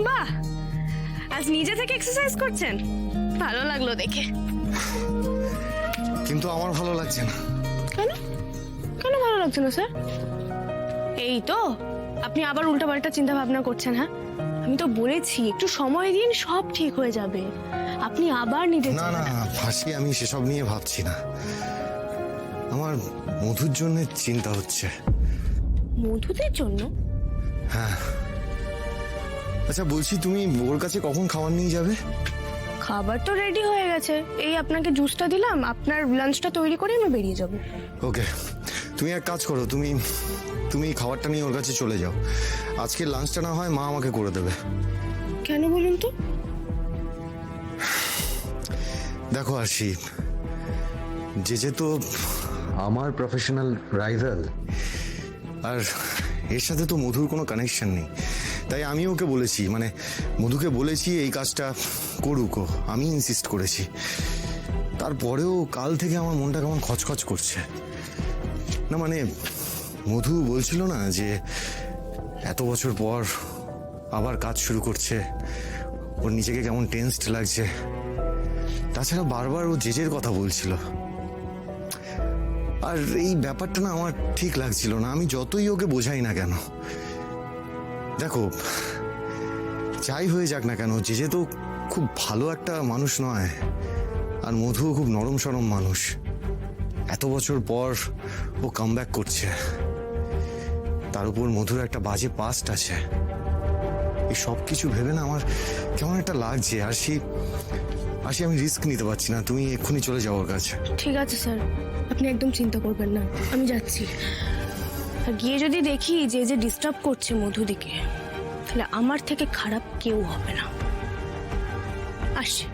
বাহ, আজ নিজে থেকে এক্সারসাইজ করছেন, ভালো লাগলো দেখে। কিন্তু আমার ভালো লাগছে না। কেন কেন ভালো লাগছে না স্যার? এই তো আপনি আবার উল্টাপাল্টা চিন্তা ভাবনা করছেন। হ্যাঁ, আমি তো বলেছি একটু সময় দিন, সব ঠিক হয়ে যাবে। আপনি আবার নিজে না না ফাঁসি, আমি সেসব নিয়ে ভাবছি না। আমার মধুর জন্য চিন্তা হচ্ছে। মধুদের জন্য? হ্যাঁ। আচ্ছা বলছি, তুমি ওর কাছে কখন খাবার নিয়ে যাবে? খাবার তো রেডি হয়ে গেছে, এই আপনাকে জুসটা দিলাম, আপনার লাঞ্চটা তৈরি করে আমি বেরিয়ে যাব। ওকে, তুমি এক কাজ করো, তুমি তুমি খাবারটা নিয়ে ওর কাছে চলে যাও। আজকে লাঞ্চটা না হয় মা আমাকে করে দেবে। কেন বলুন তো? দেখো আরশি, যে তো আমার প্রফেশনাল রাইভাল, আর এর সাথে তো মধুর কোনো কানেকশন নেই। তাই আমি ওকে বলেছি, মানে মধুকে বলেছি এই কাজটা করুক, আমি ইনসিস্ট করেছি। তারপরেও কাল থেকে আমার মনটা কেমন খচখচ করছে। না মানে মধু বলছিল না যে এত বছর পর আবার কাজ শুরু করছে, ওর নিজেকে কেমন টেন্সড লাগছে। তাছাড়া বারবার ও জেজের কথা বলছিল, আর এই ব্যাপারটা না আমার ঠিক লাগছিল না, আমি যতই ওকে বোঝাই না কেন। দেখো, যাই হয়ে যাক না কেন, জেজে তো খুব ভালো একটা মানুষ নয়, আর মধুও খুব নরম সরম মানুষ। এত বছর পর ও কামব্যাক করছে, তার উপর মধুর একটা বাজে পাস্ট আছে। এই সব কিছু ভেবে না আমার কেমন একটা লাগছে। আসি আমি রিস্ক নিতে পারছি না, তুমি এক্ষুনি চলে যাও ওর কাছে। ঠিক আছে স্যার, আপনি একদম চিন্তা করবেন না, আমি যাচ্ছি। আর গিয়ে যদি দেখি যে যে ডিস্টার্ব করছে মধুদিকে, তাহলে আমার থেকে খারাপ কেউ হবে না। আসছে।